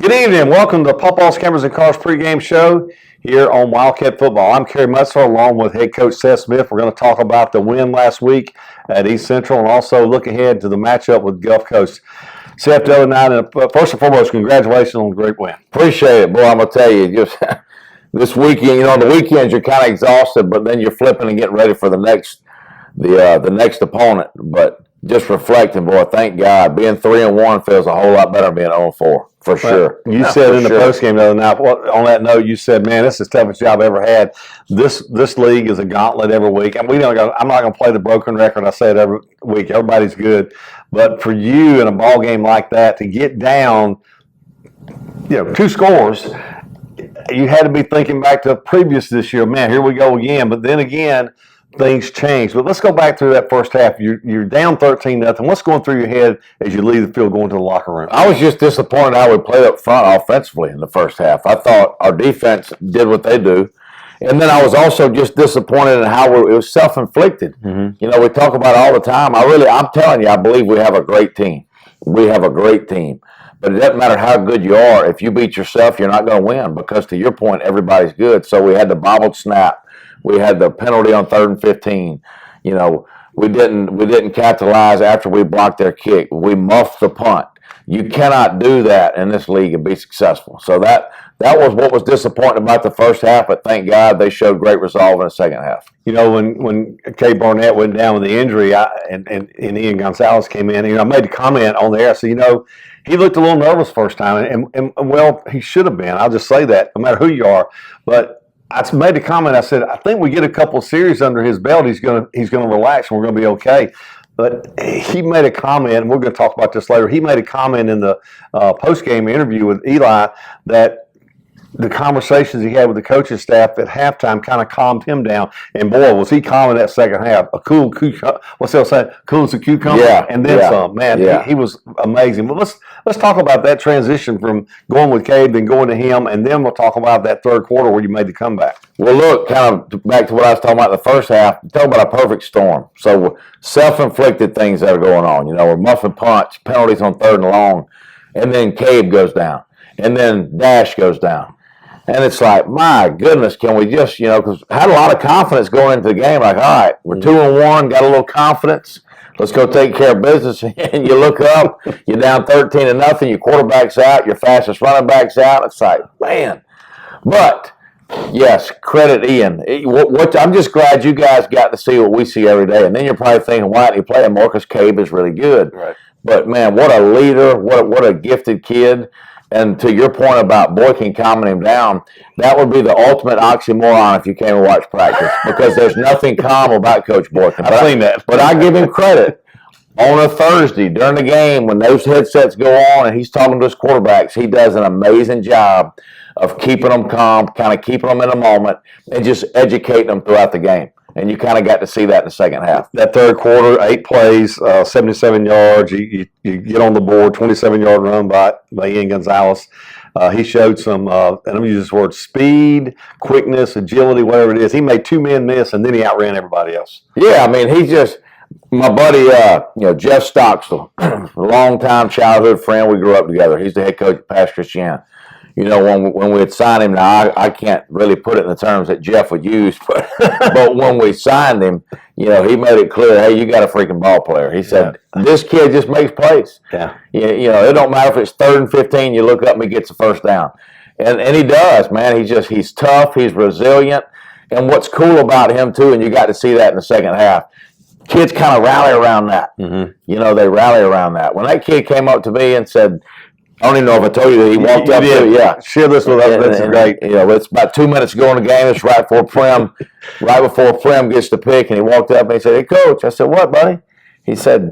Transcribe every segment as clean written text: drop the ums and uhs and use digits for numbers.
Good evening. Welcome to Pawpaws, Cameras, and Cars pregame show here on Wildcat Football. I'm Carey Meitzler along with head coach Seth Smith. We're going to talk about the win last week at East Central and also look ahead to the matchup with Gulf Coast. Seth, the other night, and first and foremost, congratulations on the great win. Appreciate it. Boy, I'm going to tell you, just this weekend, the weekends you're kind of exhausted, but then you're flipping and getting ready for the next opponent. But just reflecting, boy, thank God. Being 3-1 feels a whole lot better than being 0-4. For sure. You said in the postgame the other night, on that note, you said, man, this is the toughest job I've ever had. This league is a gauntlet every week. And I'm not going to play the broken record. I say it every week. Everybody's good. But for you in a ball game like that, to get down, 2 scores, you had to be thinking back to previous this year. Man, here we go again. But then again, things change. But let's go back through that first half. You're down 13-0. What's going through your head as you leave the field going to the locker room? I was just disappointed how we played up front offensively in the first half. I thought our defense did what they do. And then I was also just disappointed in how it was self-inflicted. Mm-hmm. We talk about it all the time. I'm telling you, I believe we have a great team. We have a great team. But it doesn't matter how good you are. If you beat yourself, you're not going to win because, to your point, everybody's good. So we had the bobbled snap. We had the penalty on 3rd and 15. We didn't capitalize after we blocked their kick. We muffed the punt. You cannot do that in this league and be successful. So that was what was disappointing about the first half, but thank God they showed great resolve in the second half. When Kay Barnett went down with the injury and Ian Gonzalez came in, I made a comment on there. I said, he looked a little nervous first time, and well, he should have been. I'll just say that, no matter who you are. But I made a comment. I said, I think we get a couple of series under his belt, he's going to relax and we're going to be okay. But he made a comment, and we're going to talk about this later. He made a comment in the post-game interview with Eli that the conversations he had with the coaching staff at halftime kind of calmed him down. And boy, was he calm in that second half. Cool as a cucumber, and then some. Man, he was amazing. But let's talk about that transition from going with Cade, then going to him, and then we'll talk about that third quarter where you made the comeback. Well, look, kind of back to what I was talking about in the first half. Talk about a perfect storm. So self-inflicted things that are going on. We're muffing punts, penalties on 3rd and long, and then Cade goes down, and then Dash goes down. And it's like, my goodness, can we just, because I had a lot of confidence going into the game. Like, all right, we're 2-1, got a little confidence. Let's go take care of business. And you look up, you're down 13-0, your quarterback's out, your fastest running back's out. It's like, man. But, yes, credit Ian. I'm just glad you guys got to see what we see every day. And then you're probably thinking, why didn't you play him more? Because Cabe is really good. Right. But, man, what a leader, what a gifted kid. And to your point about Boykin calming him down, that would be the ultimate oxymoron if you came and watched practice, because there's nothing calm about Coach Boykin. I've seen that. But I give him credit. On a Thursday during the game, when those headsets go on and he's talking to his quarterbacks, he does an amazing job of keeping them calm, kind of keeping them in the moment, and just educating them throughout the game. And you kind of got to see that in the second half. That third quarter, 8 plays, 77 yards. You get on the board, 27-yard run by Ian Gonzalez. He showed some, and I'm going to use this word, speed, quickness, agility, whatever it is. He made 2 men miss, and then he outran everybody else. Yeah, I mean, he's just my buddy, Jeff Stockstill, longtime childhood friend. We grew up together. He's the head coach at Pass Christian. When we had signed him, now I can't really put it in the terms that Jeff would use, but when we signed him, he made it clear, hey, you got a freaking ball player. He said, this kid just makes plays. Yeah. It don't matter if it's 3rd and 15, you look up and he gets the first down. And he does, man. He's tough, he's resilient. And what's cool about him, too, and you got to see that in the second half, kids kind of rally around that. Mm-hmm. They rally around that. When that kid came up to me and said, I don't even know if I told you that he walked up to me. Yeah. Share this with us. That's great. It's about 2 minutes to go in the game. It's right before Prem gets the pick, and he walked up and he said, hey, Coach. I said, what, buddy? He said,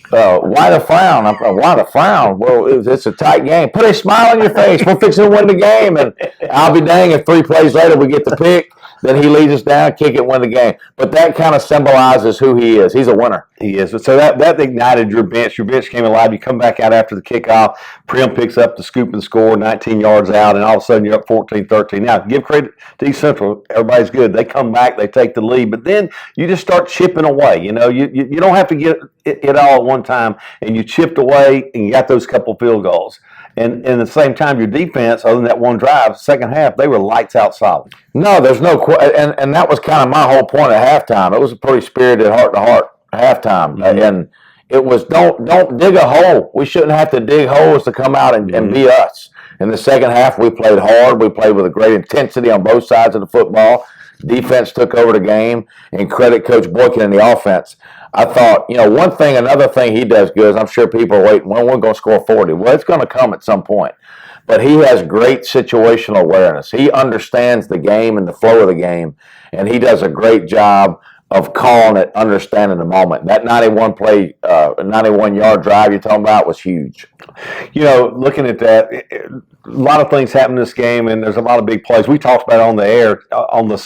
why the frown? I'm like, why the frown? Well, it's a tight game. Put a smile on your face. We're fixing to win the game. And I'll be dang if 3 plays later we get the pick. Then he leads us down, kick it, win the game. But that kind of symbolizes who he is. He's a winner. He is. So that ignited your bench. Your bench came alive. You come back out after the kickoff. Prim picks up the scoop and score, 19 yards out, and all of a sudden you're up 14-13. Now, give credit to East Central. Everybody's good. They come back. They take the lead. But then you just start chipping away. You don't have to get it all at one time, and you chipped away, and you got those couple field goals. And at the same time, your defense, other than that one drive, second half, they were lights out solid. No, there's no and that was kind of my whole point at halftime. It was a pretty spirited heart-to-heart halftime. And it was don't dig a hole. We shouldn't have to dig holes to come out and be us. In the second half, we played hard. We played with a great intensity on both sides of the football. Defense took over the game, and credit Coach Boykin in the offense. I thought, another thing he does good is I'm sure people are waiting, when we're going to score 40. Well, it's going to come at some point. But he has great situational awareness. He understands the game and the flow of the game, and he does a great job of calling it, understanding the moment. That 91-yard drive you're talking about was huge. Looking at that, a lot of things happened in this game, and there's a lot of big plays. We talked about it on the air, on the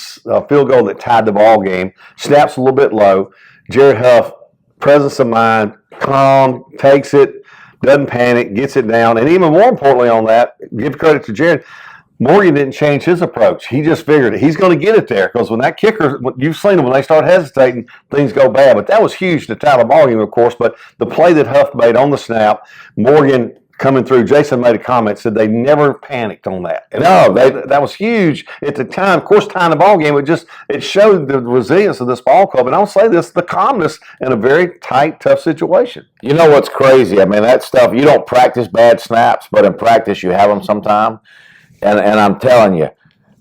field goal that tied the ball game. Snaps a little bit low. Jared Huff, presence of mind, calm, takes it, doesn't panic, gets it down. And even more importantly on that, give credit to Jared, Morgan didn't change his approach. He just figured he's going to get it there, because when that kicker, you've seen them, when they start hesitating, things go bad. But that was huge to tie the ball game, of course. But the play that Huff made on the snap, Morgan coming through, Jason made a comment, said they never panicked on that. And that was huge at the time. Of course, tying the ball game, it showed the resilience of this ball club. And I'll say this, the calmness in a very tight, tough situation. You know what's crazy? I mean, that stuff, you don't practice bad snaps, but in practice you have them sometime. And I'm telling you,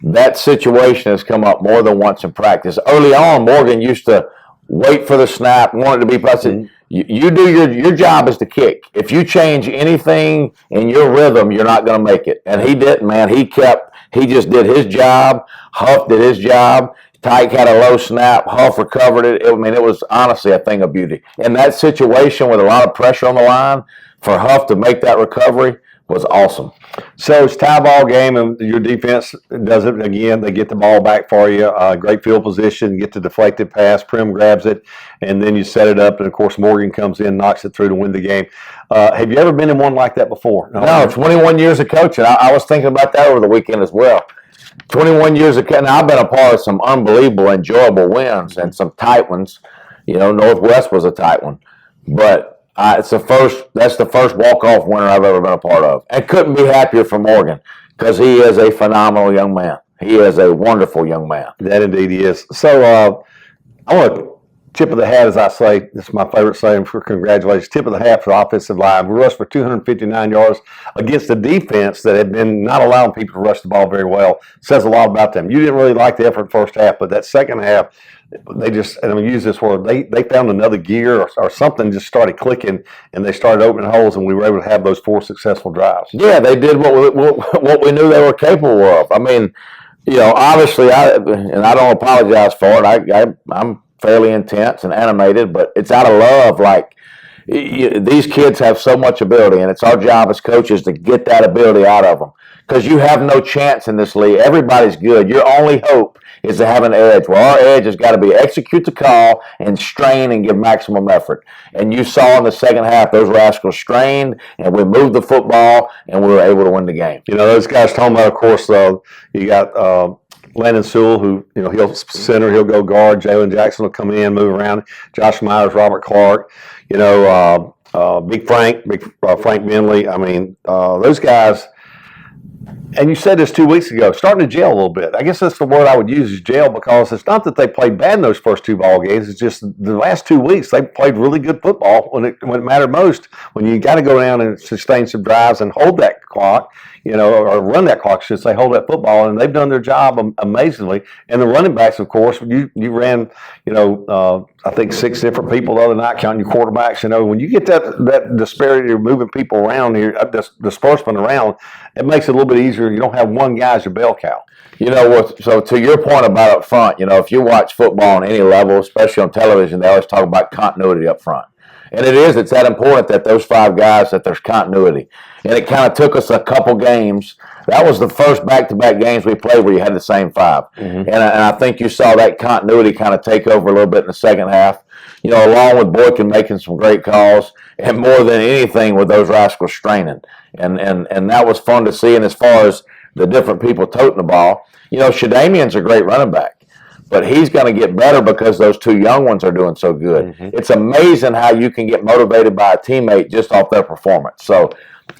that situation has come up more than once in practice. Early on, Morgan used to wait for the snap, want it to be pressed. You do your job is to kick. If you change anything in your rhythm, you're not going to make it. And he didn't, man. He just did his job. Huff did his job. Tyke had a low snap. Huff recovered it. It was honestly a thing of beauty. In that situation with a lot of pressure on the line, for Huff to make that recovery was awesome. So it's tie ball game, and your defense does it again. They get the ball back for you. Great field position, get the deflected pass. Prim grabs it, and then you set it up. And of course, Morgan comes in, knocks it through to win the game. Have you ever been in one like that before? No, 21 years of coaching. I was thinking about that over the weekend as well. 21 years of coaching. I've been a part of some unbelievable, enjoyable wins and some tight ones. Northwest was a tight one, but. That's the first walk-off winner I've ever been a part of. And couldn't be happier for Morgan, because he is a phenomenal young man. He is a wonderful young man. That indeed he is. So I want to tip of the hat, as I say. This is my favorite saying for congratulations. Tip of the hat for the offensive line. We rushed for 259 yards against the defense that had been not allowing people to rush the ball very well. Says a lot about them. You didn't really like the effort first half, but that second half, they just, and I'm going to use this word, they found another gear or something just started clicking, and they started opening holes, and we were able to have those 4 successful drives. Yeah, they did what we knew they were capable of. Obviously, I don't apologize for it. I'm fairly intense and animated, but it's out of love. These kids have so much ability, and it's our job as coaches to get that ability out of them, because you have no chance in this league. Everybody's good. Your only hope is to have an edge. Well, our edge has got to be execute the call and strain and give maximum effort. And you saw in the second half, those rascals strained, and we moved the football, and we were able to win the game. Those guys talking about, of course, you got Landon Sewell, who, he'll center, he'll go guard. Jalen Jackson will come in, move around. Josh Myers, Robert Clark, Big Frank Bentley. Those guys. And you said this 2 weeks ago, starting to gel a little bit. I guess that's the word I would use, is gel, because it's not that they played bad in those first 2 ball games. It's just the last 2 weeks they played really good football when it mattered most. When you got to go down and sustain some drives and hold that clock, or run that clock, I should say, hold that football, and they've done their job amazingly. And the running backs, of course, you ran, I think 6 different people the other night, counting your quarterbacks. When you get that disparity of moving people around here, disbursement around, it makes it a little bit easier. You don't have one guy as your bell cow. So to your point about up front, if you watch football on any level, especially on television, they always talk about continuity up front. And it's that important that those 5 guys, that there's continuity. And it kind of took us a couple games. That was the first back-to-back games we played where you had the same 5. Mm-hmm. And I think you saw that continuity kind of take over a little bit in the second half, along with Boykin making some great calls, and more than anything with those rascals straining. And that was fun to see. And as far as the different people toting the ball, Shadamian's a great running back. But he's going to get better because those 2 young ones are doing so good. Mm-hmm. It's amazing how you can get motivated by a teammate just off their performance. So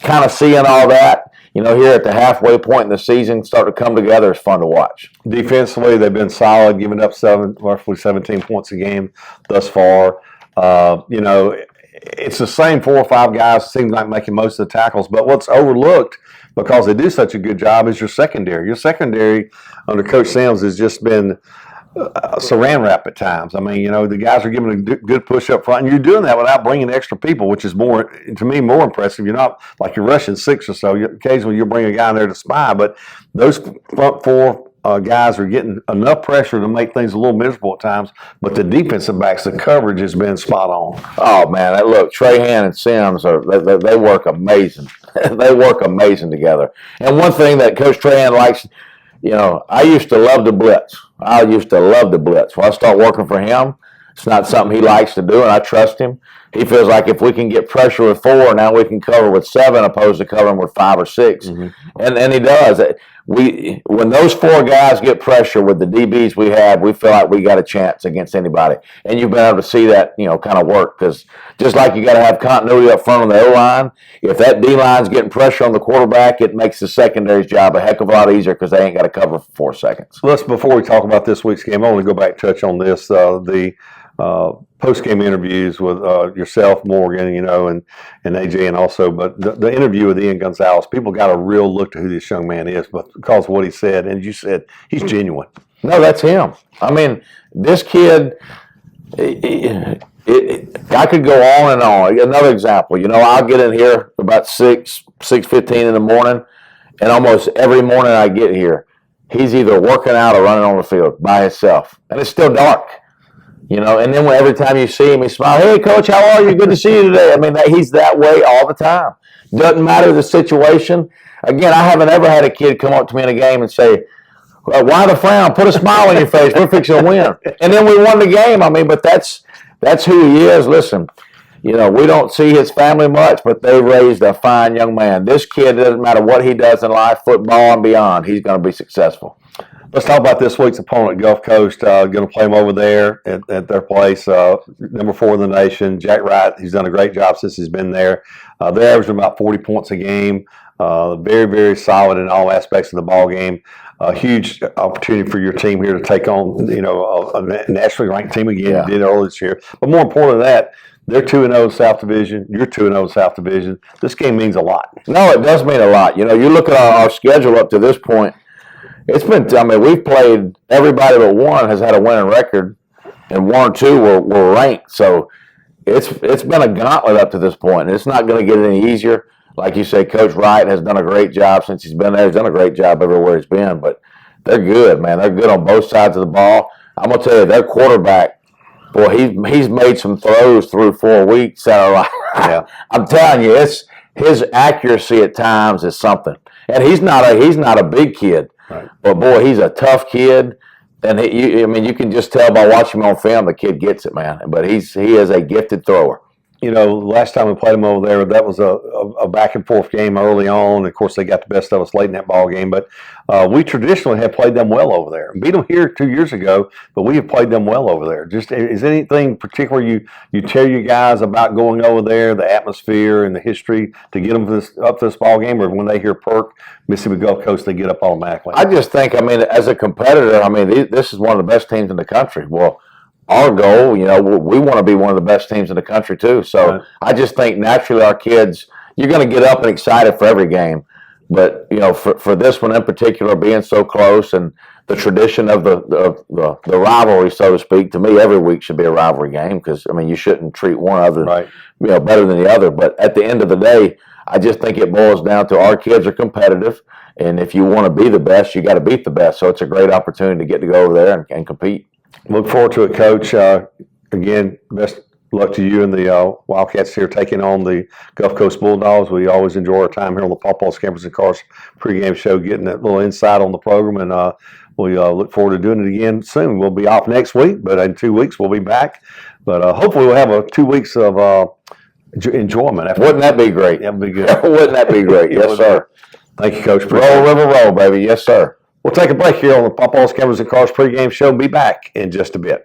kind of seeing all that, here at the halfway point in the season, start to come together is fun to watch. Defensively, they've been solid, giving up roughly 17 points a game thus far. It's the same 4 or 5 guys seem like making most of the tackles, but what's overlooked because they do such a good job is your secondary. Your secondary under Coach Sims has just been saran wrap at times. I mean, the guys are giving a good push up front, and you're doing that without bringing extra people, which is more impressive. You're not like you're rushing 6 or so. Occasionally you'll bring a guy in there to spy, but those front 4 guys are getting enough pressure to make things a little miserable at times, but the defensive backs, the coverage has been spot on. Oh, man, look, Trahan and Sims, they work amazing. They work amazing together. And one thing that Coach Trahan likes, I used to love the blitz. When I start working for him, it's not something he likes to do, and I trust him. He feels like if we can get pressure with 4, now we can cover with 7 opposed to covering with 5 or 6. Mm-hmm. And he does. When those 4 guys get pressure with the DBs we have, we feel like we got a chance against anybody. And you've been able to see that, kind of work. Because just like you got to have continuity up front on the O-line, if that D-line's getting pressure on the quarterback, it makes the secondary's job a heck of a lot easier because they ain't got to cover for 4 seconds. Before we talk about this week's game, I want to go back and touch on this. The post-game interviews with yourself, Morgan, and AJ, and also, but the interview with Ian Gonzalez, people got a real look to who this young man is, but because of what he said, and you said he's genuine. No, that's him. I mean, this kid, I could go on and on. Another example, I'll get in here about 6:15 in the morning, and almost every morning I get here, he's either working out or running on the field by himself, and it's still dark. And then every time you see him, he smiles, "Hey, Coach, how are you? Good to see you today." I mean, he's that way all the time. Doesn't matter the situation. Again, I haven't ever had a kid come up to me in a game and say, "Why the frown? Put a smile on your face. We're fixing to win." And then we won the game. I mean, but that's who he is. Listen, we don't see his family much, but they raised a fine young man. This kid, doesn't matter what he does in life, football and beyond, he's going to be successful. Let's talk about this week's opponent, Gulf Coast. Going to play them over there at their place. Number 4 in the nation, Jack Wright. He's done a great job since he's been there. They're averaging about 40 points a game. Very, very solid in all aspects of the ball game. A huge opportunity for your team here to take on, a nationally ranked team again. Yeah. Did earlier this year. But more important than that, they're 2-0 South Division. You're 2-0 South Division. This game means a lot. No, it does mean a lot. You look at our schedule up to this point. It's been, we've played everybody but one has had a winning record, and 1 or 2 were ranked. So it's been a gauntlet up to this point, and it's not going to get any easier. Like you say, Coach Wright has done a great job since he's been there. He's done a great job everywhere he's been, but they're good, man. They're good on both sides of the ball. I'm going to tell you, their quarterback, boy, he's made some throws through 4 weeks. Yeah. I'm telling you, his accuracy at times is something. And he's not a big kid. Right. But, boy, he's a tough kid, and you can just tell by watching him on film, the kid gets it, man. But he is a gifted thrower. Last time we played them over there, that was a back-and-forth game early on. Of course, they got the best of us late in that ball game. But we traditionally have played them well over there. Beat them here 2 years ago, but we have played them well over there. Just is anything particular you tell you guys about going over there, the atmosphere and the history to get them up to this ball game, or when they hear Perk, Mississippi Gulf Coast, they get up automatically? I just think, as a competitor, this is one of the best teams in the country. Well, our goal, we want to be one of the best teams in the country too. So right. I just think naturally our kids, you're going to get up and excited for every game. But, for this one in particular, being so close and the tradition of the rivalry, so to speak, to me, every week should be a rivalry game because, you shouldn't treat one other, right. Better than the other. But at the end of the day, I just think it boils down to our kids are competitive. And if you want to be the best, you got to beat the best. So it's a great opportunity to get to go over there and compete. Look forward to it, Coach. Again, best luck to you and the Wildcats here taking on the Gulf Coast Bulldogs. We always enjoy our time here on the Pawpaws, Campers, and Cars pregame show, getting that little insight on the program, and we look forward to doing it again soon. We'll be off next week, but in 2 weeks we'll be back. But hopefully we'll have 2 weeks of enjoyment. Wouldn't that be great? That would be good. Wouldn't that be great? Yes, sir. Thank you, Coach. Roll, river, roll, baby. Yes, sir. We'll take a break here on the Pawpaws, Cameras, and Cars pregame show and be back in just a bit.